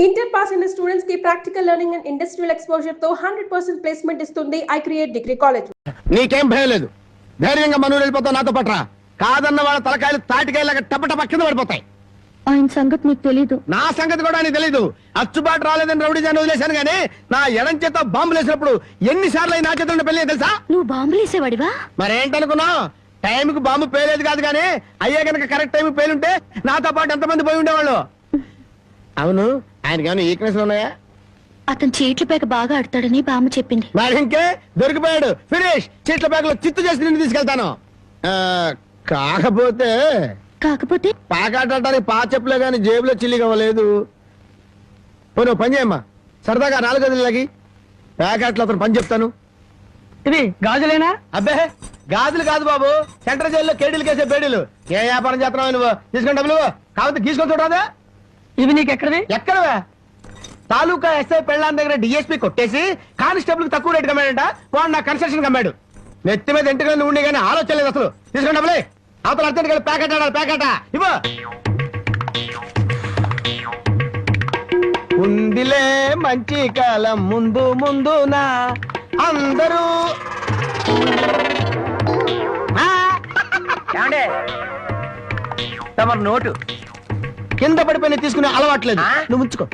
Inter pass అయిన students కి practical learning and industrial exposure తో 100% ప్లేస్మెంట్ ఇస్తుంది ఐ క్రియేట్ డిగ్రీ కాలేజ్. నీకేం భయం లేదు, ధైర్యంగా మనూరు వెళ్ళిపోతావు నాతో పట్రా. కాదన్న వాళ్ళ తలకాయలు తాటికాయలాగా టపటప కింద పడిపోతాయి. ఆయన సంగతి నీకు తెలీదు. నా సంగతి కూడా నీకు తెలీదు. అచ్చుబాటు రాలేదని రౌడీ జాన్ వదిలేశాను గానీ నా ఎడం చేత బాంబులు వేసినప్పుడు ఎన్నిసార్లు నా చేతుల్లో పెళ్లి తెలుసా? నువ్వు బాంబులు వేసేవాడివా? మరేంటనుకున్నావు? టైంకి బాంబు పేలేదు కాదు కానీ అయ్యే కనుక కరెక్ట్ టైం పేలుంటే నాతో పాటు ఎంతమంది పోయి ఉండేవాళ్ళు. అవును, ఆయనకి ఏమైనా ఈక్నెస్ ఉన్నాయా? అతను చీట్ల పేక బాగా ఆడతాడని బామ్మ చెప్పింది. మరి ఇంకే దొరికిపోయాడు, ఫినిష్. చీట్ల బ్యాగ్ లో చిత్తు చేసి నిన్ను తీసుకెళ్తాను. కాకపోతే పాకాటానికి పా చెప్పులే గాని జేబులో చిల్లి కావలేదు. నువ్వు పని చేయమ్మా, సరదాగా 4 గదులకి ప్యాకెట్లు అతను పని చెప్తాను. ఇది గాజులేనా? అబ్బే గాజులు కాదు బాబు, సెంట్రల్ జైల్లో కేడీలు కేసే బేడీలు. ఏ వ్యాపారం చేస్తున్నావు నువ్వు? తీసుకుని డబ్బులు కాకపోతే గీసుకొని చూడరాదా? ఇవి నీకు ఎక్కడవి? ఎక్కడవే? తాలూకా ఎస్ఐ పెళ్ళాన్ దగ్గర డిఎస్పీ కొట్టేసి కానిస్టేబుల్ కు తక్కువ రేటు కమ్మాడంట. వాడు నా కన్స్ట్రక్షన్ కమ్మాడు. నెత్తి మీద ఇంటికి ఉండి కానీ ఆలోచన లేదు అసలు. తీసుకుని డబ్బులే. అవతల అర్జెంట్ కలిసి ప్యాకెట్ ఆడాలి. ప్యాకెట్ ఇవ్వ. ఉందిలే మంచి కాలం ముందు ముందునా అందరూ. తమరు నోటు కింద పడిపోయిన తీసుకునే అలవాట్లేదు. నువ్వు ఉంచుకో.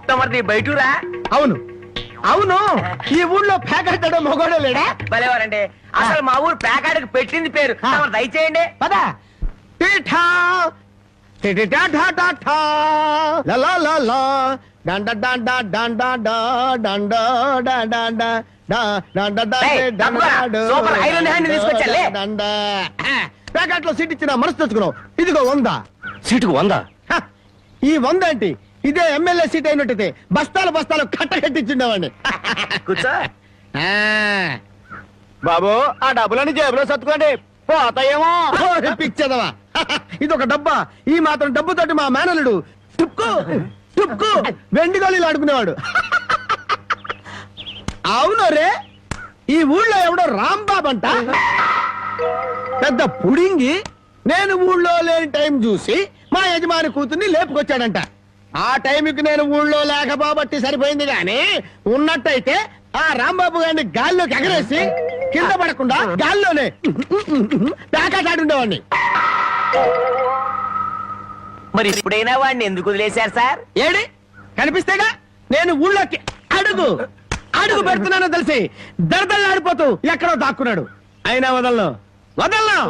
తమరిది బయటూరా? అవును అవును, ఈ ఊళ్ళో ప్యాకెట్ మొగోడే లేడా? భలేవారండి. అసలు మా ఊరు ప్యాకాడికి పెట్టింది పేరు. తమరు దయచేయండి. పదా టీఠా టిటిటా ఠా ఠా ఠా లా లా లా లా డండ డండ డండ డండ డండ డండ సూపర్ ఐరన్ హ్యాండ్ తీసుకొచ్చాలే. ప్యాకెట్ లో సీట్ ఇచ్చిన మనసు తెచ్చుకున్నావు. ఇదిగో 100. సీటుకు 100? ఈ 100 ఏంటి? ఇదే ఎమ్మెల్యే సీట్ అయినట్టయితే బస్తాలు బస్తాలు కట్టకట్టించుండేవాడిని. కూర్చో. బాబు ఆ డబ్బులని జేబులో సత్తుకోండి, పోతాయేమో. పిచ్చదవా, ఇది ఒక డబ్బా. ఈ మాత్రం డబ్బుతోటి మా మేనలుడు టుక్కు టుక్కు వెండి గోళీలు ఆడుకునేవాడు. అవును రే, ఈ ఊళ్ళో ఎవడో రాంబాబు అంట పెద్ద పుడింగి. నేను ఊళ్ళో లేని టైం చూసి మా యజమాని కూతుర్ని లేపుకొచ్చాడంట. ఆ టైంకి నేను ఊళ్ళో లేకపోబట్టి సరిపోయింది గాని ఉన్నట్టయితే ఆ రాంబాబు గారిని గాల్లోకి ఎగరేసి కింద పడకుండా గాల్లోనే ప్యాకెట్ ఆడుండేవాడిని. మరి ఇప్పుడైనా వాడిని ఎందుకు వదిలేశారు సార్? ఏడి కనిపిస్తేగా నేను ఊళ్ళోకి అడుగు అడుగు పెడుతున్నానో తెలిసి దడదళ్ళాడిపోతూ ఎక్కడో దాక్కున్నాడు. అయినా వదలను వదలను,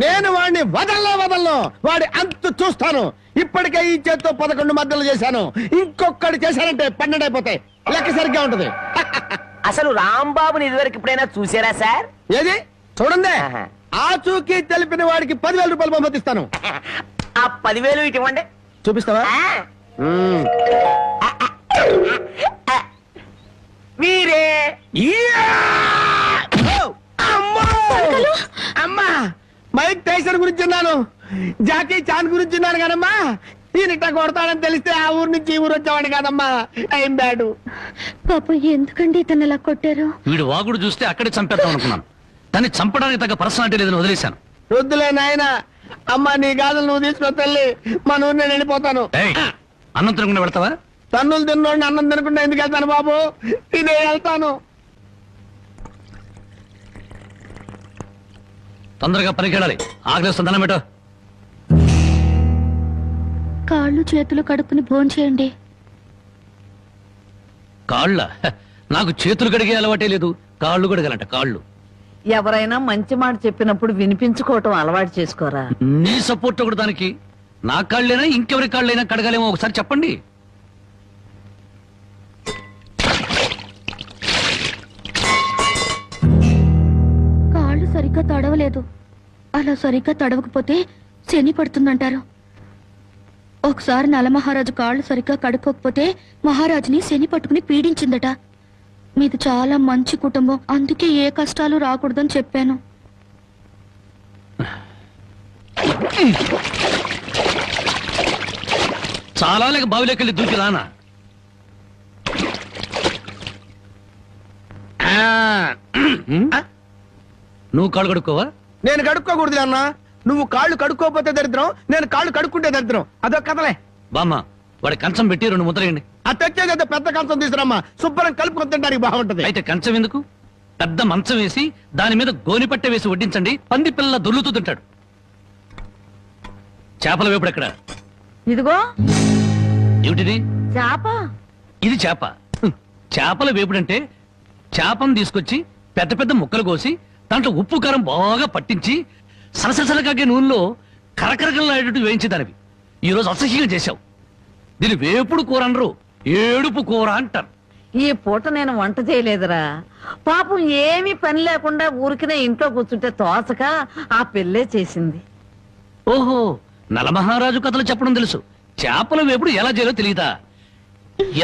నేను వాడిని వదలను. వాడి అంతు చూస్తాను. ఇప్పటికే ఈ చేత్తో 11 మద్దలు చేశాను. ఇంకొకటి చేశానంటే 12 అయిపోతాయి. లెక్క సరిగ్గా ఉంటది. అసలు రాంబాబుని ఇదివరకు ఎప్పుడైనా చూసారా సార్? ఏది చూడండి, ఆ చూకి తెలిపిన వాడికి 10,000 రూపాయలు బహుమతిస్తాను. ఆ 10,000 ఇటు ఇవ్వండి. చూపిస్తావా? మీరే. అమ్మా, మైక్ టైసన్ గురించి విన్నాను, జాకీ చాన్ గురించి విన్నాను కానమ్మా, ఈయనిట్ట కొడతాడని తెలిస్తే ఆ ఊరు నుంచి ఈ ఊరు వచ్చేవాడు కాదమ్మా. Time bad. పాప ఎందుకండి ఇతను ఇలా కొట్టారు? వీడు వాగుడు చూస్తే అక్కడే చంపేద్దాం అనుకున్నాను. దాన్ని చంపడానికి తగ్గ పర్సనాలిటీ లేదని వదిలేశాను. వద్దులే నాయన. అమ్మా నీ గాజులు నువ్వు తీసుకుని తల్లి, మన ఊరు నేను వెళ్ళిపోతాను. అన్నం తినకుండా వెళ్తావా? తన్నులు తిన్నోడిని అన్నం తినకుండా ఎందుకు వెళ్తాను బాబు? తినే వెళ్తాను. తొందరగా పనికి వెళ్ళాలి. ఆకలిస్తుంది, దండం పెట్టు. కాళ్ళు చేతులు కడుక్కుని భోంచేయండి. కాళ్ళ? నాకు చేతులు కడిగే అలవాటే లేదు, కాళ్ళు కడగాలంట. కాళ్ళు ఎవరైనా మంచి మాట చెప్పినప్పుడు వినిపించుకోవటం అలవాటు చేసుకోరా. నీ సపోర్ట్ ఒకటి దానికి. నా కాళ్ళైనా ఇంకెవరి కాళ్ళైనా కడగాలేమో ఒకసారి చెప్పండి. కాళ్ళు సరిగ్గా తడవలేదు. అలా సరిగ్గా తడవకపోతే శని పడుతుందంటారు. ఒకసారి నలమహారాజు కాళ్ళు సరిగ్గా కడుక్కోకపోతే మహారాజుని శని పట్టుకుని పీడించిందట. మీది చాలా మంచి కుటుంబం, అందుకే ఏ కష్టాలు రాకూడదని చెప్పాను. చాలా లేక బావిలోకి దూకి రానా? నువ్వు కాళ్ళు కడుక్కోవా? నేను కడుక్కోకూడదు అన్నా. నువ్వు కాళ్ళు కడుక్కోపోతే దరిద్రం, నేను కాళ్ళు కడుక్కుంటే దరిద్రం. అదొక కథలే. బామ్మ, వాడి కంచం పెట్టి 2 ముద్రయండి. ఆ తెచ్చేది పెద్ద కంచం తీసుకురమ్మా, శుభ్రం కలుపుకొని తింటానికి బాగుంటది. అయితే కంచం ఎందుకు, పెద్ద మంచం వేసి దాని మీద గోనిపట్టె వేసి వడ్డించండి, పంది పిల్ల దొర్లుతూ తింటాడు. చేపల వేపుడు ఎక్కడ? ఇదిగో ఏమిటిది? చేప. ఇది చేప. చేపల వేపుడంటే చేపను తీసుకొచ్చి పెద్ద పెద్ద ముక్కలు కోసి దాంట్లో ఉప్పు కారం బాగా పట్టించి సలసలకాగే నూనెలో కరకరకలాడేటట్టు వేయించేదానివి. ఈ రోజు అసహ్యంగా చేశావు. దీని వేపుడు కూర అనరు, ఏడుపు కూర అంటారు. ఈ పూట నేను వంట చేయలేదురా. పాపం ఏమీ పని లేకుండా ఊరికినే ఇంట్లో కూర్చుంటే తోసక ఆ పెళ్ళే చేసింది. ఓహో, నలమహారాజు కథలు చెప్పడం తెలుసు, చేపల వేపుడు ఎలా చేయాలో తెలియదా?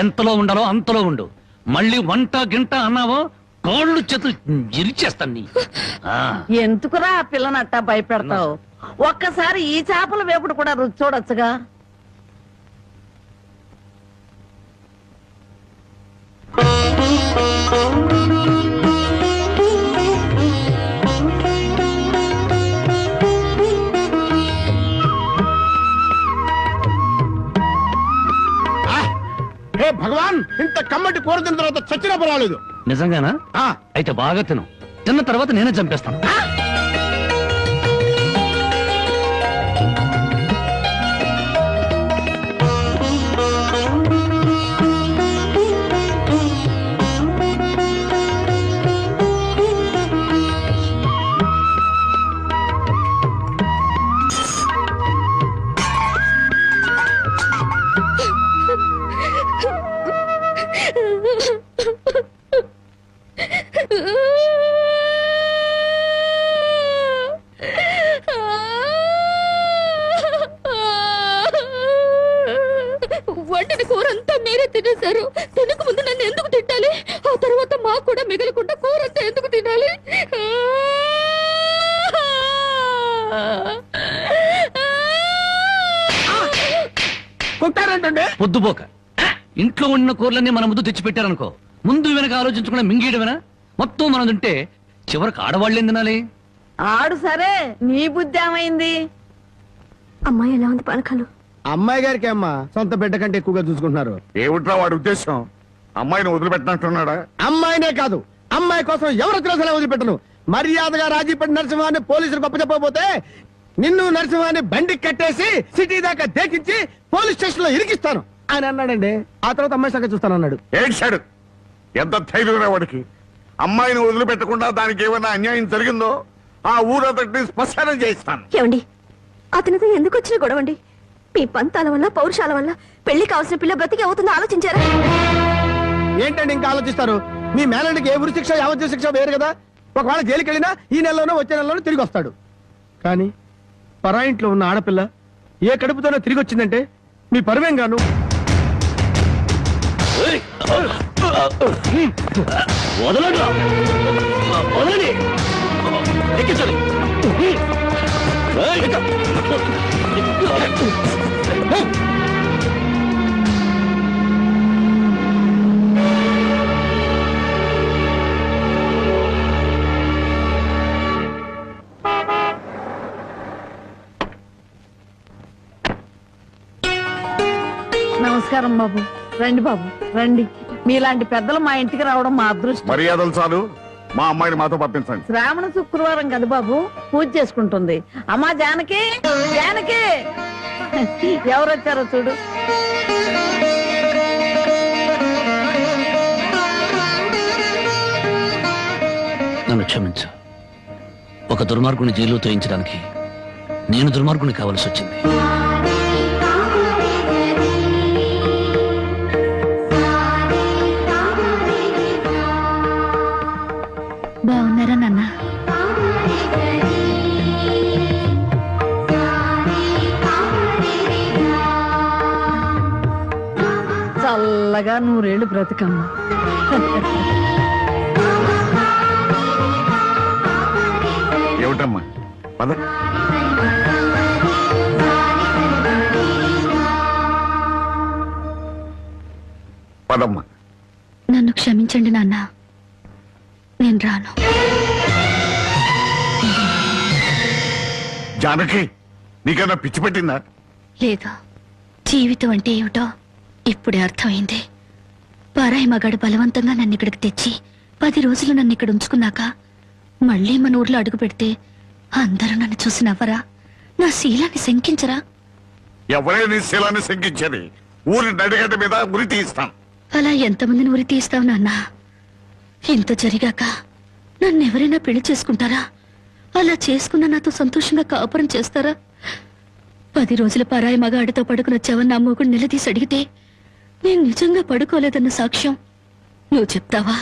ఎంతలో ఉండాలో అంతలో ఉండు. మళ్ళీ వంట గింట అన్నావో కాళ్ళు చేతులు ఇరిచేస్తాను నీ. ఎందుకురా ఆ పిల్లనట్టా భయపెడతావు? ఒక్కసారి ఈ చేపల వేపుడు కూడా రుచి చూడొచ్చుగా. హే భగవాన్, ఇంత కమ్మటి కూర తిన్న తర్వాత చచ్చినా పర్వాలేదు. నిజంగానా? ఆ, అయితే బాగా తిను, తిన్న తర్వాత నేనే చంపేస్తాను. వండిన కూర అంతా మీరే తినేశారు. తినక ముందు నన్ను ఎందుకు తిట్టాలి? ఆ తర్వాత మాకు కూడా మిగలకుండా కూర అంతా ఎందుకు తినాలి? కొట్టారంటే పొద్దుపోక ఇంట్లో ఉన్న కూరలన్నీ మన ముందు తెచ్చిపెట్టారనుకో, ముందు వెనక ఆలోచించకుండా మింగేయడమేనా? మొత్తం మనం తింటే చివరికి ఆడవాళ్ళేం తినాలి? ఆడు సరే, నీ బుద్ధి ఏమైంది? అమ్మాయి ఎలా ఉంది పానకాలు? అమ్మాయి గారికి అమ్మా సొంత బిడ్డ కంటే ఎక్కువగా చూసుకుంటున్నారు. ఏమిట్రా వాడి ఉద్దేశం? అమ్మాయిని వదిలిపెట్టినట్టున్నాడా? అమ్మాయినే కాదు, అమ్మాయి కోసం ఎవరు వచ్చినా సరే వదిలిపెట్టను. మర్యాదగా రాజీపడి నరసింహాన్ని పోలీసులు గొప్ప చెప్పకపోతే నిన్ను నరసింహాన్ని బండికి కట్టేసి సిటీ దాకా దేకించి పోలీస్ స్టేషన్ లో ఇరికిస్తాను అని అన్నాడండి. ఆ తర్వాత అమ్మాయి సంగతి చూస్తాను అన్నాడు. ఏడ్చాడు. ఎంత ధైర్యం వాడికి! అమ్మాయిని వదిలిపెట్టకుండా దానికి ఏమైనా అన్యాయం జరిగిందో ఆ ఊరంతటిని శ్మశానం చేయిస్తాను. ఏమండి, అతనితో ఎందుకు వచ్చిన గొడవండి? మీ పంతాల వల్ల పౌరుషాల వల్ల పెళ్లి కావాల్సిన పిల్ల బ్రతికి అవుతుందో ఆలోచించారా? ఏంటండి ఇంకా ఆలోచిస్తారు? మీ మేనడికి ఏ ఉరి శిక్ష యావజ్జీవ శిక్ష వేరు కదా. ఒకవేళ జైలుకి వెళ్ళినా ఈ నెలలోనో వచ్చే నెలలోనో తిరిగి వస్తాడు. కానీ పరాయింట్లో ఉన్న ఆడపిల్ల ఏ కడుపుతోనో తిరిగి వచ్చిందంటే మీ పరువేం గాను. వదలండి, వదలండి, ఎక్కించాలి. నమస్కారం బాబు. రండి బాబు, రండి. మీలాంటి పెద్దలు మా ఇంటికి రావడం మా అదృష్టం. మర్యాదలు చాలు, మా అమ్మాయిని మాతో పంపించండి. శ్రావణ శుక్రవారం కదా బాబు, పూజ చేసుకుంటుంది. అమ్మా జానకి, జానకి, ఎవరొచ్చారో చూడు. నన్ను క్షమించు. ఒక దుర్మార్గుని జైలు తోయించడానికి నేను దుర్మార్గుని కావాల్సి వచ్చింది. బాగున్నారా నాన్న? చల్లగా 100 ఏళ్ళు బ్రతికమ్మా. ఏమిటమ్మా? పద. పదమ్మా. నన్ను క్షమించండి నాన్న, నేను రాను. జానకి, నీకన్నా పిచ్చి పెట్టిందా? లేదు, జీవితం అంటే ఏమిటో ఇప్పుడే అర్థమైంది. పారాయి మగాడు బలవంతంగా నన్ను ఇక్కడికి తెచ్చి 10 రోజులు నన్ను ఇక్కడ ఉంచుకున్నాక మళ్ళీ మన ఊర్లో అడుగు పెడితే అందరూ నన్ను చూసి నవ్వరా? నా శీలాన్ని శంకించరా? ఎవరే నీ శీలాన్ని శంకించేది? ఊరి నడిగడ్డ మీద ఉరి తీస్తాం. అలా ఎంతమందిని ఉరి తీస్తావు నాన్న? ఇంత జరిగాక నన్నెవరైనా పెళ్లి చేసుకుంటారా? అలా చేసుకున్న నాతో సంతోషంగా కాపురం చేస్తారా? 10 రోజుల పరాయి మగాడితో పడుకుని వచ్చావని నా మొగుడు నిలదీసి అడిగితే నేను నిజంగా పడుకోలేదన్న సాక్ష్యం నువ్వు చెప్తావా?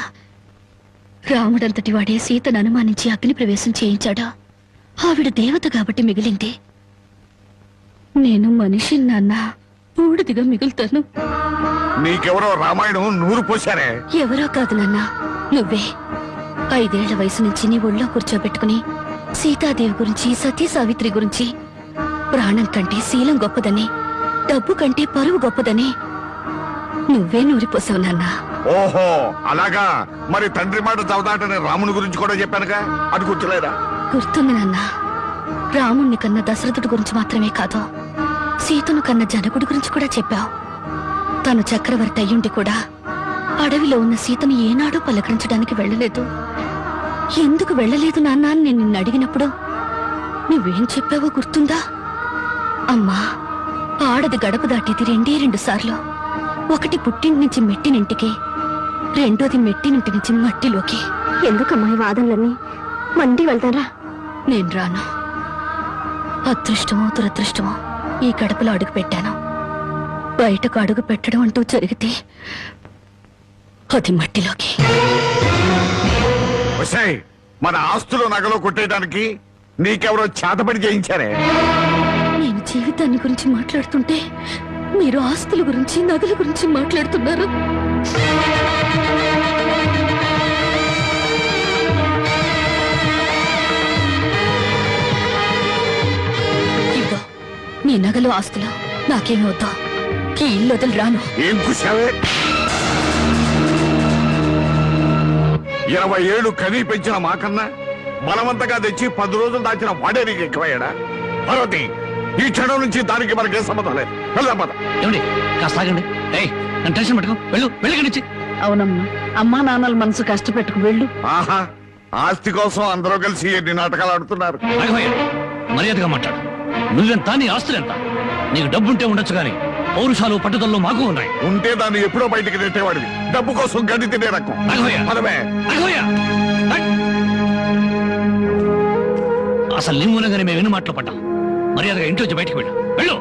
రాముడంతటి వాడే సీతను అనుమానించి అగ్ని ప్రవేశం చేయించాడా? ఆవిడ దేవత కాబట్టి మిగిలింది. నేను మనిషి నాన్న, బూడిదిగా మిగులుతాను. నీకెవరో రామాయణం నూరు పోశారే. ఎవరో కాదు నాన్న, నువ్వే. 5 ఏళ్ల వయసు నుంచి నీ ఒళ్ళో కూర్చోబెట్టుకుని సీతాదేవి గురించి, సతీ సావిత్రి గురించి, ప్రాణం కంటే శీలం గొప్పదని, డబ్బు కంటే పరువు గొప్పదని నువ్వే నూరిపోసావు నాన్న. ఓహో అలాగా. మరి తండ్రి మాట చవదాటని రాముని గురించి కూడా చెప్పానుగా, అది గుర్తులేదా? గుర్తుంది నాన్న. రాముణ్ణి కన్న దశరథుడి గురించి మాత్రమే కాదు, సీతను కన్న జనకుడి గురించి కూడా చెప్పావు. తను చక్రవర్తి అయ్యుండి కూడా అడవిలో ఉన్న సీతను ఏనాడూ పలకరించడానికి వెళ్ళలేదు. ఎందుకు వెళ్ళలేదు నాన్న అని నేను నిన్ను అడిగినప్పుడు నువ్వేం చెప్పావో గుర్తుందా? అమ్మా, ఆడది గడప దాటేది 2 సార్లు. ఒకటి పుట్టింటి నుంచి మెట్టినింటికి, రెండోది మెట్టినింటి నుంచి మట్టిలోకి. ఎందుకమ్మా ఈ వాదనలన్నీ? మండి వెళ్తారా? నేను రాను. అదృష్టమో దురదృష్టమో ఈ గడపలో అడుగు పెట్టాను. బయటకు అడుగు పెట్టడం అంటూ జరిగితే అది మట్టిలోకి. ఒసేయ్, మన ఆస్తులు నగలో కొట్టేయడానికి నీకెవరో చేతపడి చేయించారే? నేను జీవితాన్ని గురించి మాట్లాడుతుంటే మీరు ఆస్తుల గురించి, నగల గురించి మాట్లాడుతున్నారు. ఇవ్వు నీ నగలు, ఆస్తులు నాకేమి వద్దా. ఈ ఇల్లు వదిలి రాను. ఏం కూసావే? 20 ఏళ్ళు కనీ పెంచిన మాకన్నా బలవంతంగా తెచ్చి 10 రోజులు దాచిన వాడే నీకు ఎక్కువయ్యాడా? పార్వతి, ఈ క్షణం నుంచి దానికి మనకే సంబంధం లేదు. వెళ్దాం పద. ఏమండి కాస్త ఆగండి. ఏయ్, నన్ను టెన్షన్ పెట్టుకో. వెళ్ళి నుంచి. అవునమ్మా, అమ్మా నాన్నల మనసు కష్టపెట్టుకు వెళ్ళు. ఆహా, ఆస్తి కోసం అందరూ కలిసి ఎన్ని నాటకాలు ఆడుతున్నారు. రాఘవయ్య, మర్యాదగా మాట్లాడు. నువ్వెంత, నీ ఆస్తులెంత? నీకు డబ్బుంటే ఉండొచ్చు గాని పౌరుషాలు, పట్టుదలలో మాకు ఉన్నాయి. ఉంటే దాన్ని ఎప్పుడో బయటికి నెట్టేవాడివి. డబ్బు కోసం గడ్డి తినే రకం. రాఘవయ్య, పదవే. రాఘవయ్య, అసలు నీ మూలంగానే మేము ఎన్ని మాటలు పడ్డాం. మర్యాదగా ఇంట్లో వచ్చి బయటికి వెళ్ళు.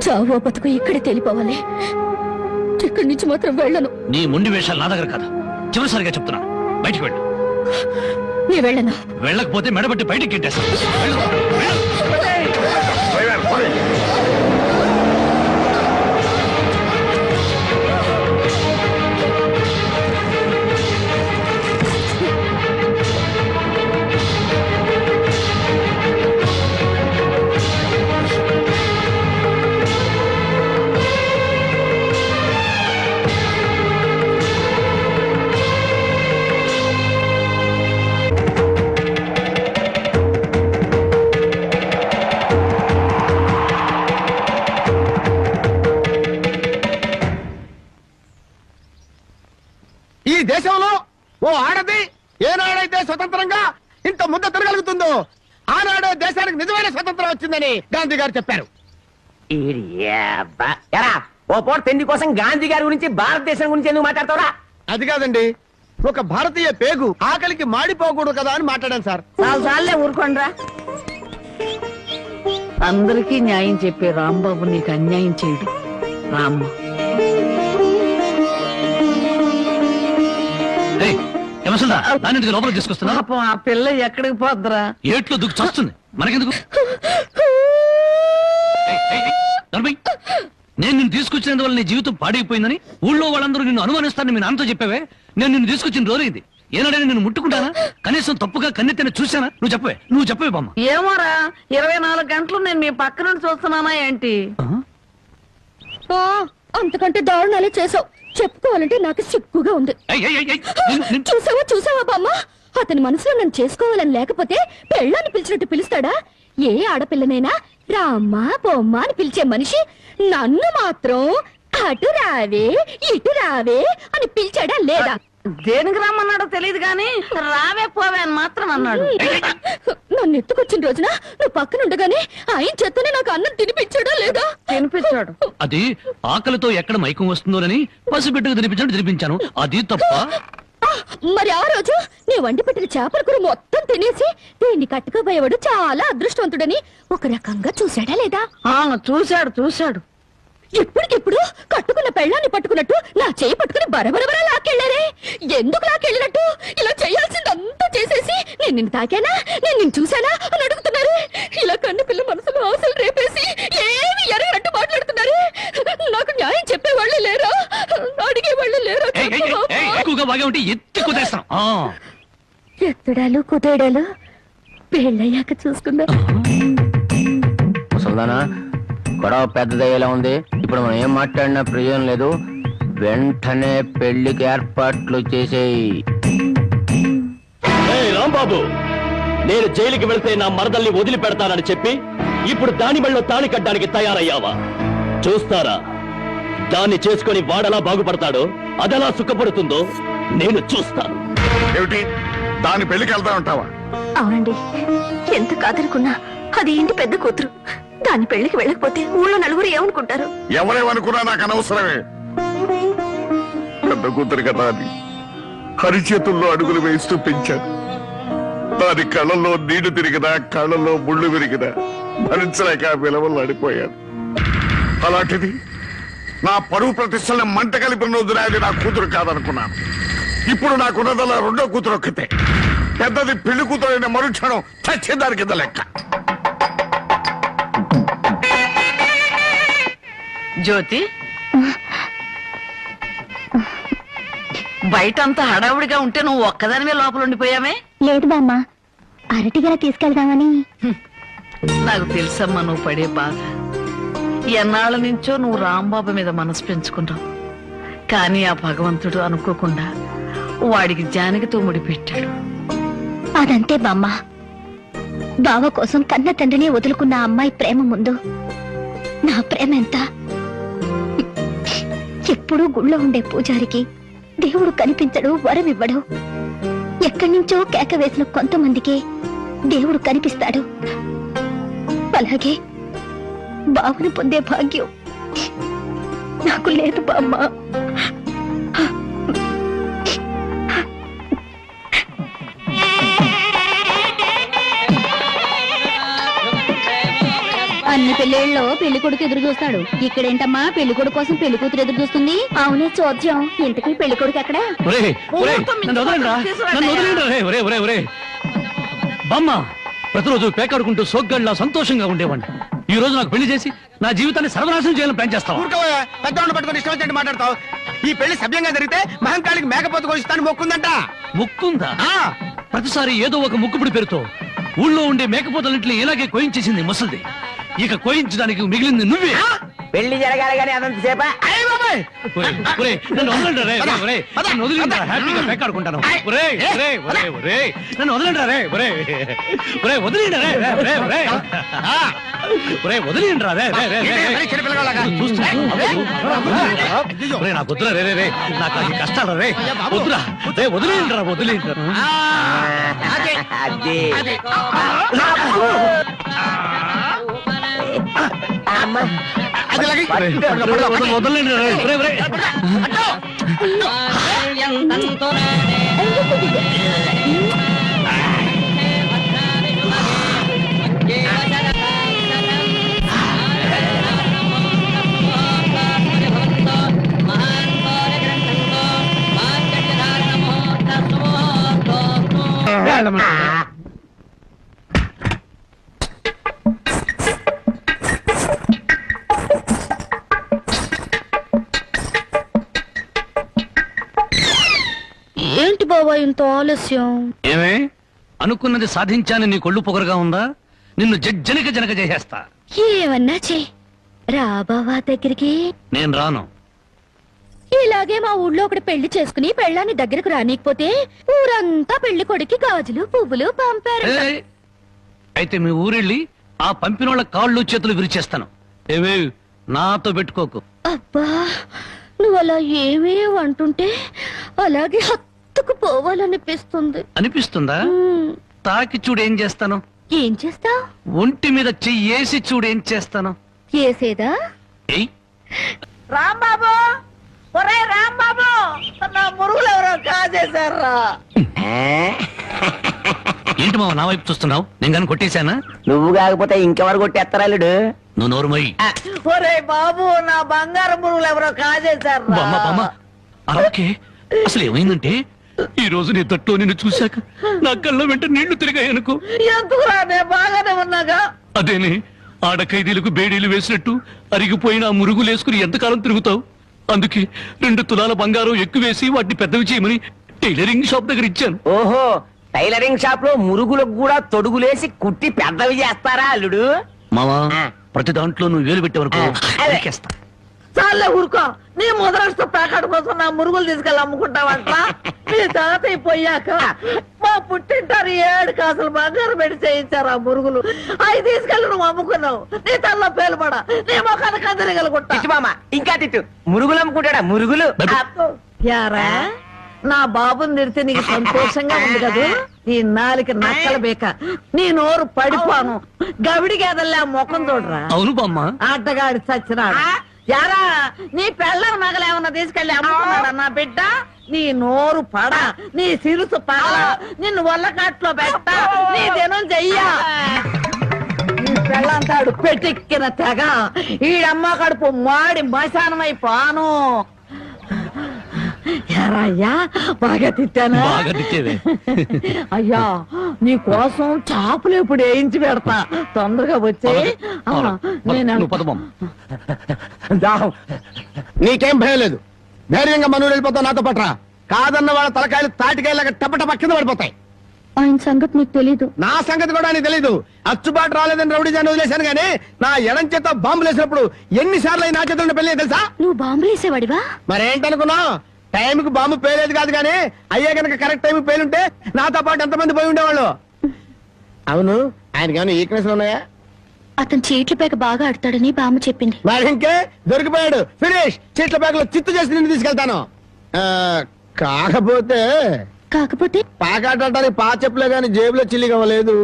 చావో బతుకు ఇక్కడే తెలిపోవాలి. ఇక్కడి నుంచి మాత్రం వెళ్ళను. నీ మొండి వేషాలు నా దగ్గర కదా. చివరిసారిగా చెప్తున్నా, బయటికి వెళ్ళు. నీ వెళ్ళను. వెళ్ళకపోతే మెడబట్టి బయటికి గిట్టేస్తాను. డ్రైవర్, పోనీ. ఈ దేశంలో ఓ ఆడది ఏనాడైతే స్వతంత్రంగా ఇంత ముద్ద తిరగలుగుతుందో ఆనాడే దేశానికి నిజమైన స్వతంత్రం వచ్చిందని గాంధీ గారు చెప్పారు. ఎరా, ఓ పూట తిండి కోసం గాంధీ గారి గురించి, భారతదేశం గురించి ఎందుకు మాట్లాడతావురా? అది కాదండి, ఒక భారతీయ పేగు ఆకలికి మాడిపోకూడదు కదా అని మాట్లాడాను సార్. చాలే ఊరుకోండ్రా. అందరికీ న్యాయం చెప్పే రాంబాబు నీకు అన్యాయం చేయడు. రామ్మ, దాన్ని లోపలికి తీసుకొస్తున్నా. పాపం ఆ పిల్ల ఎక్కడికి పోద్దురా? ఏట్లో దుక్కు చస్తుంది, మనకెందుకు? నేను నిన్ను తీసుకొచ్చినందువల్ల నీ జీవితం పాడైపోయిందని ఊళ్ళో వాళ్ళందరూ నిన్ను అనుమానిస్తారని మీ నాన్నతో చెప్పావే. నేను నిన్ను తీసుకొచ్చిన రోజైంది. ఏనాడైనా నిన్ను ముట్టుకుంటానా? కనీసం తప్పుగా కన్నెత్తిన చూశానా? నువ్వు చెప్పవే బామ్మ. ఏమోరా, 24 గంటలు నేను మీ పక్క నుండి చూస్తున్నానా ఏంటి? అంతకంటే దారుణాలే చేసావు. చెప్పుకోవాలంటే నాకు సిగ్గుగా ఉంది. చూసావా బామ్మ, అతని మనసులో నన్ను చేసుకోవాలని లేకపోతే పెళ్ళాన్ని పిలిచినట్టు పిలుస్తాడా? ఏ ఆడపిల్లనైనా రామ్మా బొమ్మ అని పిలిచే మనిషి నన్ను మాత్రం అటు రావే ఇటు రావే అని పిలిచాడా లేదా? దేనికి రమ్మన్నాడో తెలియదు గాని రావే పోవే అని మాత్రం అన్నాడు. నన్ను ఎత్తుకొచ్చిన రోజున నువ్వు పక్కన ఉండగానే ఆయన చేతనే నాకు అన్నం తినిపించాడా లేదా? తినిపించాడు. అది ఆకలితో ఎక్కడ మైకం వస్తుందోనని పసిబిడ్డకు తినిపించాను. అది తప్ప. మరి ఆ రోజు నీ వండి పెట్టిన చేపల కూర మొత్తం తినేసి దీన్ని కట్టుకోబోయేవాడు చాలా అదృష్టవంతుడని ఒక రకంగా చూశాడా లేదా? చూశాడు. ఇప్పటికిప్పుడు కట్టుకున్న పెళ్ళాన్ని పట్టుకున్నట్టు నా చేయి పట్టుకుని బరబరబరా లాక్కెళ్ళారే. ఎందుకు లాక్కెళ్ళినట్టు? ఇలా చేయాల్సిందంతా చేసేసి నేను నిన్ను తాకానా, నేను నిన్ను చూశానా అని అడుగుతున్నారు. ఇలా కన్ను పిల్ల మనసులో ఆశలు రేపేసి ఏమి ఎరగనట్టు మాట్లాడుతున్నారు. నాకు న్యాయం చెప్పేవాళ్ళే లేరా? అడిగేవాళ్ళే లేరా? ఎక్కువగా బాగా ఉంటే ఎత్తి కుదేస్తాం. ఎత్తడాలు కుదేడాలు పెళ్ళయ్యాక చూసుకుందా. ముసల్దానా గొడవ పెద్దదయ్యేలా ఉంది. ఇప్పుడు మనం ఏం మాట్లాడినా ప్రయోజనం లేదు. వెంటనే పెళ్లికి ఏర్పాట్లు చేసేయి. రాంబాబు, నేను జైలుకి వెళ్తే నా మరదల్ని వదిలిపెడతానని చెప్పి ఇప్పుడు దాని మెళ్ళో తాళి కట్టడానికి తయారయ్యావా? చూస్తారా దాన్ని చేసుకొని వాడలా బాగుపడతాడో, అదెలా సుఖపడుతుందో నేను చూస్తాను. ఏమిటి దాని పెళ్లికి వెళ్తా ఉంటావా? అవునండి, ఎంత కాదనుకున్నా అది ఇంటి పెద్ద కూతురు. దాని పెళ్లికి వెళ్ళకపోతే ఊళ్ళో నలుగురు ఏమనుకుంటారు? ఎవరేమనుకున్నా నాకు అనవసరమే. పెద్ద కూతురు కదా అని హరి చేతుల్లో అడుగులు వేస్తూ పెంచాను. దాని కళ్ళల్లో నీళ్లు తిరిగినా, కళ్ళల్లో ముళ్ళు విరిగినా భరించలేక విలవలు అడిపోయాను. అలాంటిది నా పరువు ప్రతిష్టలను మంట కలిపిన రోజున అది నా కూతురు కాదనుకున్నాను. ఇప్పుడు నాకున్నదల్లా రెండో కూతురు ఒక్కతే. పెద్దది పెళ్లి కూతురు అయిన మరుక్షణం చచ్చేదాని కింద లెక్క. జ్యోతి, బయటంతా హడావుడిగా ఉంటే నువ్వు ఒక్కదానివే లోపల ఉండిపోయావే? లేదు బామ్మ, అరటిగా తీసుకెళ్దామని. నాకు తెలుసమ్మా నువ్వు పడే బాధ. ఎన్నాళ్ళ నుంచో నువ్వు రాంబాబు మీద మనసు పెంచుకున్నావు. కానీ ఆ భగవంతుడు అనుకోకుండా వాడికి జానకితో ముడిపెట్టాడు. అదంతే బామ్మ. బావ కోసం కన్న తండ్రిని వదులుకున్న అమ్మాయి ప్రేమ ముందు నా ప్రేమ ఎంత? ఎప్పుడూ గుళ్ళో ఉండే పూజారికి దేవుడు కనిపించడు, వరం ఇవ్వడు. ఎక్కడి నుంచో కేక వేసిన కొంతమందికి దేవుడు కనిపిస్తాడు. అలాగే బావను పొందే భాగ్యం నాకు లేదు బామ్మ. అన్ని పెళ్లిళ్ళలో పెళ్లి కొడుకు ఎదురు చూస్తాడు. ఇక్కడేంటమ్మా పెళ్లి కొడుకు కోసం పెళ్లి కూతురు ఎదురు చూస్తుంది? అవునే చోద్యం. ఇంతకీ పెళ్లి కొడుకు ఎక్కడా? బామ్మ, ప్రతిరోజు పేకాడుకుంటూ సోగ్గాడిలా సంతోషంగా ఉండేవాడిని. ఈ రోజు నాకు పెళ్లి చేసి నా జీవితాన్ని సర్వనాశనం చేయాలని ప్లాన్ చేస్తావు. పెద్దవాళ్ళు పట్టుకొని ఇష్టం వచ్చినట్టు మాట్లాడతావు. ఈ పెళ్లి సభ్యంగా జరిగితే మహంకాళికి మేకపోతు కోసిస్తాను మొక్కుందంట. ముక్కుందా? ప్రతిసారి ఏదో ఒక ముక్కుపుడి పేరుతో ఊళ్ళో ఉండే మేకపోతలన్నింటినీ ఇలాగే కోయించేసింది ముసలిది. ఇక కోయించడానికి మిగిలింది నువ్వే. పెళ్లి జరగాలి కానీ అదంతసేపా? నన్ను వదలండి రే, నన్ను వదిలిండ్రా, హ్యాపీగా పేకాడుకుంటాను. నన్ను వదలండి రే, వదిలిండ్రా రే, నాకు వద్దురా రే, నాకు అది కష్టాలు రే, వద్దురా రే, వదిలిండ్రా. వదలండి రే. ఏంటి బాబా ఇంత ఆలస్యం? ఏమే అనుకున్నది సాధించాని నీ కొళ్ళు పొగరుగా ఉందా? నిన్ను జనక చేసేస్తా. ఏమన్నా చెయ్యి రా బావా దగ్గరికి. నేను రాను. ఇలాగే మా ఊళ్ళో ఒకటి పెళ్లి చేసుకుని పెళ్ళాన్ని దగ్గరకు రానికపోతే ఊరంతా పెళ్లి కొడుకి గాజులు పువ్వులు పంపారు. అయితే మీ ఊరెళ్ళి ఆ పంపినోళ్ళ కాళ్ళు చేతులు విరిచేస్తాను. ఏవే నాతో పెట్టుకోకు. అబ్బా నువ్వు అలా ఏమీ అంటుంటే అలాగే హత్తుకు పోవాలనిపిస్తుంది. అనిపిస్తుందా? తాకి చూడు ఏం చేస్తాను. ఏం చేస్తావ్? ఒంటి మీద చెయ్యేసి చూడు ఏం చేస్తాను. చేసేదా? ఏయ్ రాంబాబు, ఒరే రాంబాబు, నా మురుగులు ఎవరో కాజేశారా? ఏంటి మావ నా వైపు చూస్తున్నావు? నేను కానీ కొట్టేశానా? నువ్వు కాకపోతే ఇంకెవరు కొట్టేస్తారాలుడు? నువ్వు నోరు మొయ్యి. ఒరే బాబు, నా బంగారు మురుగులు ఎవరో కాజేశారా? బామ్మ అలాగే అసలు ఏమైందంటే ఈ రోజు నీ తట్లో నిన్ను చూశాక నా కళ్ళ వెంట నీళ్లు తిరిగాయనుకో. ఎందుకురా, నేను బాగానే ఉన్నాగా. అదేనే ఆడ ఖైదీలకు బేడీలు వేసినట్టు అరిగిపోయిన ఆ మురుగులు వేసుకుని ఎంతకాలం తిరుగుతావు? అందుకే 2 తులాల బంగారం ఎక్కువేసి వాటిని పెద్దవి చేయమని టైలరింగ్ షాప్ దగ్గర ఇచ్చాను. ఓహో, టైలరింగ్ షాప్ లో మురుగులకు కూడా తొడుగులేసి కుట్టి పెద్దవి చేస్తారా అల్లుడు? మావా ప్రతి దాంట్లో నువ్వు వేలు పెట్టేవరకు నరికేస్తా. చాలే ఊరుకో. నీ ముద్రష్ట ప్యాకెట్ కోసం నా మురుగులు తీసుకెళ్ళి అమ్ముకుంటావంట. నీ తాతయ్య పోయాక మా పుట్టింటారు 7 కాసులు బంగారం పెట్టి చేయించారు ఆ మురుగులు. అవి తీసుకెళ్ళి నువ్వు అమ్ముకున్నావు. నీ తల్ల పేలుపడ, నీ మొఖాన్ని కందరగలుగుంటా. ఇంకా తిట్టు. మురుగులు అమ్ముకుంటాడా? మురుగులు యారా, నా బాబుని తిడితే నీకు సంతోషంగా ఉంది కదూ? నీ నాలికి నక్కల బేక, నీ నోరు పడిపోను. గవిడి గేదల్లా ముఖం చూడరా. అవును బామ్మ. ఆటగాడి చచ్చినాడు. యారా, నీ పెళ్ళం నగలేమన్నా తీసుకెళ్లి అమ్ముకున్నాడా నా బిడ్డ? నీ నోరు పడ, నీ సిరుసు పగల, నిన్ను వల్లకాట్లో పెట్ట, నీ దినం చెయ్యా. నీ పెళ్ళంతాడు పెట్టెక్కిన తెగ, ఈడమ్మ కడుపు మాడి మశానమైపోను. అయ్యా బాగా తిట్టానా? బాగా తిట్టేవే. అయ్యా, నీ కోసం చేపలు ఇప్పుడు వేయించి పెడతా. తొందరగా వచ్చే. నీకేం భయం లేదు. ధైర్యంగా మనూరు వెళ్ళిపోతావు. నాతో పట్రా. కాదన్న వాళ్ళ తలకాయలు తాటికాయలాగా టపటప కింద పడిపోతాయి. ఆయన సంగతి నీకు తెలీదు. నా సంగతి కూడా నీకు తెలీదు. అచ్చుబాటు రాలేదని రౌడీ జాన్ వదిలేశాను గానీ నా ఎడం చేత బాంబులు వేసినప్పుడు ఎన్నిసార్లు నా చేతుల్లో పెళ్ళి తెలుసా? నువ్వు బాంబులు వేసేవాడివా? మరేంటనుకున్నావు? టైంకి బాంబు పేలేదు కాదు కానీ అయ్యే కనుక కరెక్ట్ టైంకి పేలుంటే నాతో పాటు ఎంతమంది పోయి ఉండేవాళ్ళు. అవును, ఆయనకి ఏమైనా ఈక్నెస్ ఉన్నాయా? అతను చీట్ల పేక బాగా ఆడతాడని బామ్మ చెప్పింది. మరి ఇంకే దొరికిపోయాడు. ఫినిష్. చీట్ల బ్యాగ్ లో చిత్తు చేసి నిన్ను తీసుకెళ్తాను. కాకపోతే పాకాటానికి పా చెప్పులే గాని జేబులో చిల్లిగా లేదు.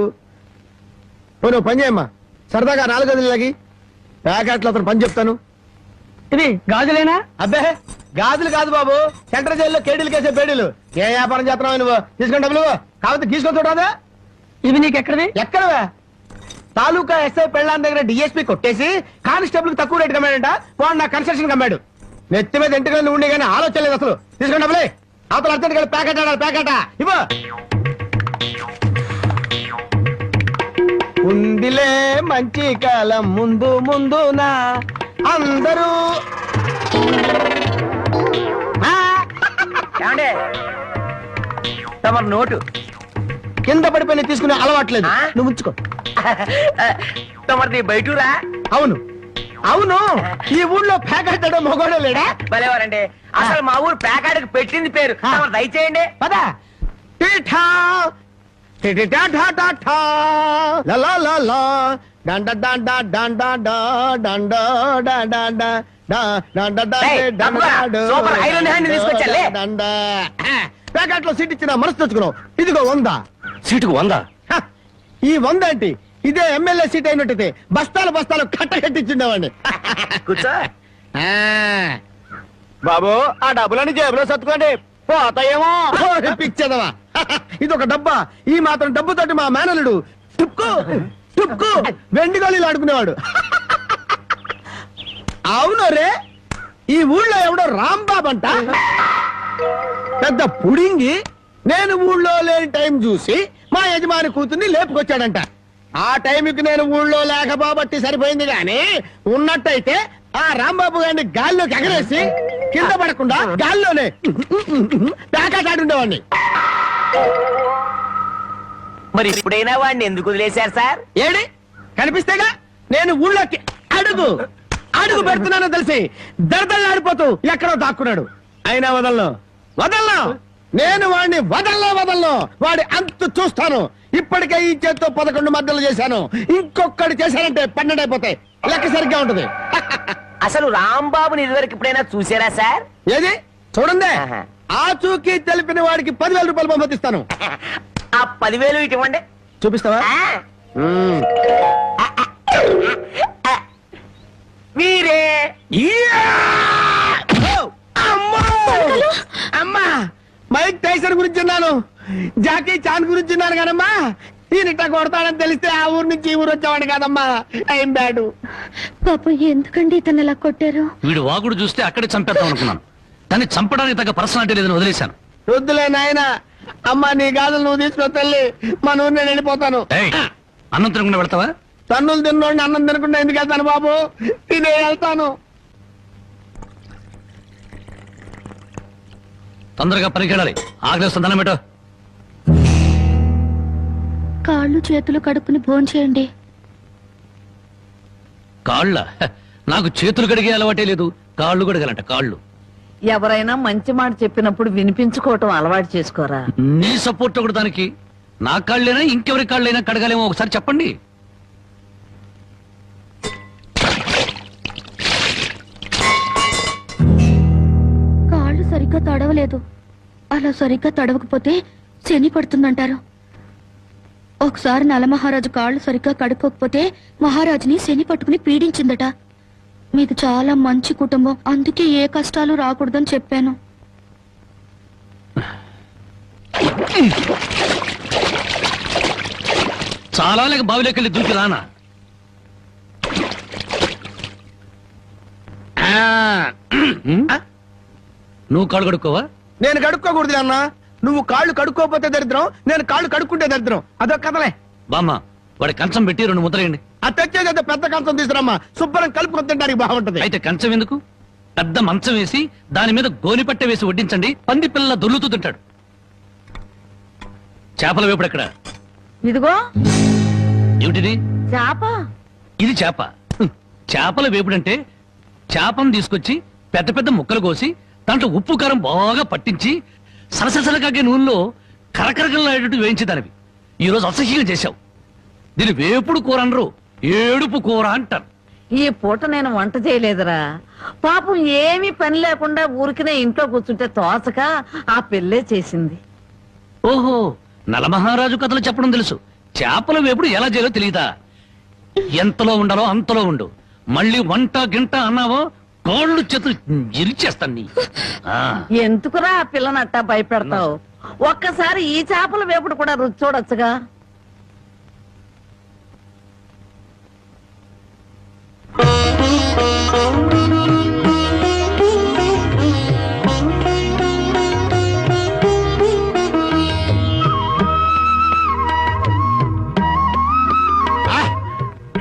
నువ్వు పని చేయమ్మా. సరదాగా 4 గదులకి ప్యాకెట్లు అతను పని చెప్తాను. ఇది గాజులేనా? అబ్బే గాజులు కాదు బాబు, సెంట్రల్ జైల్లో కేడీలు కేసే బేడీలు. ఏ వ్యాపారం చేస్తున్నావు నువ్వు? తీసుకుని డబ్బులు కాబట్టి తీసుకొని చూడదా? ఇవి నీకు ఎక్కడవి? ఎక్కడవే? తాలూకా ఎస్ఐ పెళ్ళాన్ దగ్గర డిఎస్పీ కొట్టేసి కానిస్టేబుల్ కు తక్కువ రేటు కమ్మాడంట. వాడు నా కన్స్ట్రక్షన్ కమ్మాడు. నెత్తి మీద ఇంటికి ఉండి కానీ ఆలోచన లేదు అసలు. తీసుకుని డబ్బులే. అవతల అర్జెంట్ కలిసి ప్యాకెట్ ఆడాలి. ప్యాకెట్ ఇవ్వ. ఉందిలే మంచి కాలం ముందు ముందునా అందరూ. తమరు నోటు కింద పడిపోయిన తీసుకునే అలవాట్లేదు. నువ్వు ఉంచుకో. తమరిది బయటూరా? అవును అవును, ఈ ఊళ్ళో ప్యాకెట్ మొగోడు లేడా? భలేవారండి. అసలు మా ఊరు ప్యాకాడికి పెట్టింది పేరు. తమరు దయచేయండి. పదా. టీఠా టిటిటా ఠా ఠా ఠా లా లా లా డండ డండ డండ డండ డండ సూపర్ ఐరన్ హ్యాండ్ తీసుకొచ్చాలే. ప్యాకెట్ లో సీట్ ఇచ్చిన మనసు తెచ్చుకున్నావు. ఇదిగో 100. సీటుకు 100? ఈ 100 ఏంటి? ఇదే ఎమ్మెల్యే సీట్ అయినట్టయితే బస్తాలు బస్తాలు కట్టకట్టించుండేవాడిని. కూర్చో. బాబు, ఆ డబ్బులని జేబులో సర్దుకోండి, పోతాయేమో. పిచ్చదవా, ఇది ఒక డబ్బా. ఈ మాత్రం డబ్బుతోటి మా మేనలుడు టుక్కు టుక్కు వెండి గోళీలు ఆడుకునేవాడు. అవును రే, ఈ ఊళ్ళో ఎవడో రాంబాబు అంట పెద్ద పుడింగి నేను ఊళ్ళో లేని టైం చూసి మా యజమాని కూతుర్ని లేపుకొచ్చాడంట. ఆ టైంకి నేను ఊళ్ళో లేకపోబట్టి సరిపోయింది గాని ఉన్నట్టయితే ఆ రాంబాబు గారిని గాల్లోకి ఎగరేసి కింద పడకుండా గాల్లోనే ప్యాకెట్ ఆడుండేవాడిని. మరి ఇప్పుడైనా వాడిని ఎందుకు వదిలేశారు సార్? ఏడి కనిపిస్తేగా నేను ఊళ్ళోకి అడుగు అడుగు పెడుతున్నానో తెలిసి దడదళ్ళాడిపోతూ ఎక్కడో దాక్కున్నాడు. అయినా వదలను. నేను వాడిని వదలను. వాడి అంతు చూస్తాను. ఇప్పటికే ఈ చేత్తో 11 మద్దలు చేశాను. ఇంకొకటి చేశానంటే 12 అయిపోతాయి. లెక్క సరిగ్గా ఉంటుంది. అసలు రాంబాబుని ఇదివరకు ఎప్పుడైనా చూసారా సార్? ఏది చూడండి, ఆ చూకి తెలిపిన వాడికి 10,000 రూపాయలు పంపిస్తాను. ఆ 10,000 ఇటు ఇవ్వండి. చూపిస్తావా? మీరే అమ్మా, మైక్ టైసన్ గురించి విన్నాను, జాకీ చాన్ గురించి విన్నాను కానమ్మా, ఈయనిట్ట కొడతాడని తెలిస్తే ఆ ఊరు నుంచి ఈ ఊరు వచ్చేవాడు కాదమ్మా. Time bad. పాపం ఎందుకండి ఇతను అలా కొట్టారు? వీడు వాగుడు చూస్తే అక్కడే చంపేద్దాం అనుకున్నాను, కానీ చంపడానికి తగ్గ పర్సనాలిటీ లేదని వదిలేశాను. వద్దులే నాయన, అమ్మా నీ గాజులు నువ్వు తీసుకుని తల్లి, మన ఊరు నేను వెళ్ళిపోతాను. ఏయ్, అన్నం తినకుండా వెళ్తావా? తన్నులు తిన్నోడిని అన్నం తినకుండా ఎందుకు వెళ్తాను బాబు, తినే వెళ్తాను. తొందరగా పరిగెడాలి, ఆగలేస్తుంది. దండం పెట్టు. కాళ్ళు చేతులు కడుక్కుని భోంచేయండి. కాళ్ళ? నాకు చేతులు కడిగే అలవాటే లేదు, కాళ్ళు కడగాలంట. కాళ్ళు ఎవరైనా మంచి మాట చెప్పినప్పుడు వినిపించుకోవటం అలవాటు చేసుకోరా. నీ సపోర్ట్ ఒకటి దానికి. నా కాళ్ళైనా ఇంకెవరి కాళ్ళైనా కడగాలేమో ఒకసారి చెప్పండి. కాళ్ళు సరిగ్గా తడవలేదు. అలా సరిగ్గా తడవకపోతే శని పడుతుందంటారు. ఒకసారి నలమహారాజు కాళ్ళు సరిగ్గా కడుక్కోకపోతే మహారాజుని శని పట్టుకుని పీడించిందట. మీకు చాలా మంచి కుటుంబం, అందుకే ఏ కష్టాలు రాకూడదని చెప్పాను. చాలా లేక బావిలోకి దూకి రానా? నువ్వు కాళ్ళు కడుక్కోవా? నేను కడుక్కోకూడదు అన్న, నువ్వు కాళ్ళు కడుక్కోపోతే దరిద్రం, నేను కాళ్ళు కడుక్కుంటే దరిద్రం. అదొక కథలే. బామ్మ, వాడి కంచం పెట్టి 2 ముద్రయండి. ఆ తెచ్చేది పెద్ద కంచం తీసుకురమ్మా, శుభ్రం కలుపుకొని తింటానికి బాగుంటది. అయితే కంచం ఎందుకు, పెద్ద మంచం వేసి దాని మీద గోనిపట్ట వేసి వడ్డించండి, పంది పిల్ల దొర్లుతూ తింటాడు. చేపల వేపుడు ఎక్కడ? ఇదిగో ఏమిటిది? చేప. ఇది చేప. చేపల వేపుడంటే చేపను తీసుకొచ్చి పెద్ద పెద్ద ముక్కలు కోసి దాంట్లో ఉప్పు కారం బాగా పట్టించి సలసలకాగే నూనెలో కరకరకలాడేటట్టు వేయించేదానివి. ఈ రోజు అసహ్యంగా చేశావు. దీని వేపుడు కూర అనరు, ఏడుపు కూర అంటారు. ఈ పూట నేను వంట చేయలేదురా. పాపం ఏమీ పని లేకుండా ఊరికినే ఇంట్లో కూర్చుంటే తోచక ఆ పెళ్ళే చేసింది. ఓహో, నలమహారాజు కథలు చెప్పడం తెలుసు, చేపల వేపుడు ఎలా చేయాలో తెలియదా? ఎంతలో ఉండాలో అంతలో ఉండు. మళ్ళీ వంట గింట అన్నావో కాళ్ళు చేతులు ఇరిచేస్తాను నీ. ఎందుకురా ఆ పిల్లనట్టా భయపెడతావు? ఒక్కసారి ఈ చేపల వేపుడు కూడా రుచి చూడొచ్చుగా.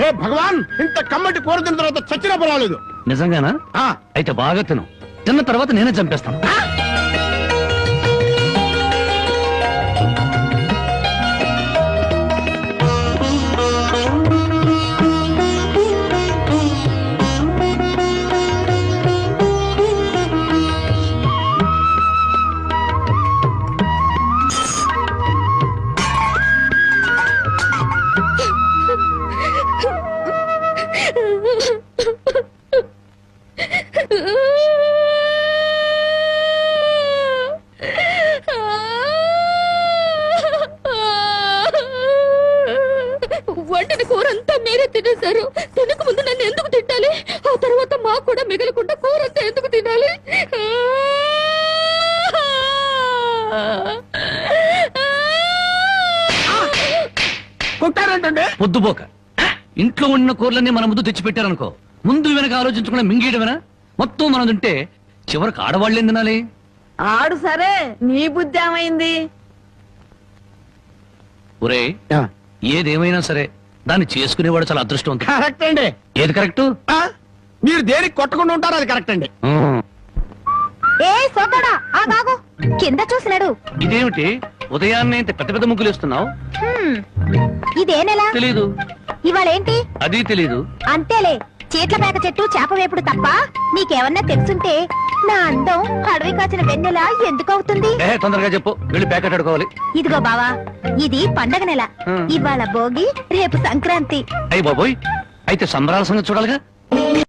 హే భగవాన్, ఇంత కమ్మటి కూర తిన్న తర్వాత చచ్చినా పర్వాలేదు. నిజంగానా? అయితే బాగా తిను, తిన్న తర్వాత నేనే చంపేస్తాను. వండిన కూర అంతా మీరే తినేశారు. తినక ముందు నన్ను ఎందుకు తిట్టాలి? ఆ తర్వాత మాకు కూడా మిగలకుండా కూర అంతా ఎందుకు తినాలి? కొట్టారంటే పొద్దుపోక ఇంట్లో ఉన్న కూరలన్నీ మన ముందు తెచ్చిపెట్టారనుకో, ముందు వెనక ఆలోచించకుండా మింగేయడమేనా? మొత్తం మనం తింటే చివరికి ఆడవాళ్ళేం తినాలి? ఆడు సరే, నీ బుద్ధి ఏమైంది? ఒరే, ఏదేమైనా సరే దాన్ని చేసుకునేవాడు చాలా అదృష్టవంతుడు. కరెక్ట్ అండి. ఏది కరెక్ట్? మీరు దేనికి కొట్టకుండా ఉంటారో అది కరెక్ట్ అండి. ఏ సోదడా ఆ బాగు కింద చూసినాడు. ఇదేమిటి ఉదయాన్నే ఇంత పెద్ద పెద్ద ముగ్గులు వేస్తున్నావు? ఇదే నెల తెలీదు. ఇవాళేంటి? అది తెలీదు. అంతేలే, చీట్ల పేక చెట్టు చేప వేపుడు తప్ప నీకేమన్నా తెలుసుంటే నా అందం అడవి కాచిన వెన్నెల ఎందుకు అవుతుంది? తొందరగా చెప్పు, వెళ్ళి ప్యాకెట్ అడుకోవాలి. ఇదిగో బావా, ఇది పండగ నెల. ఇవాళ భోగి, రేపు సంక్రాంతి. అయ్యి బాబోయ్, అయితే సంబరాల సంగతి చూడాలిగా.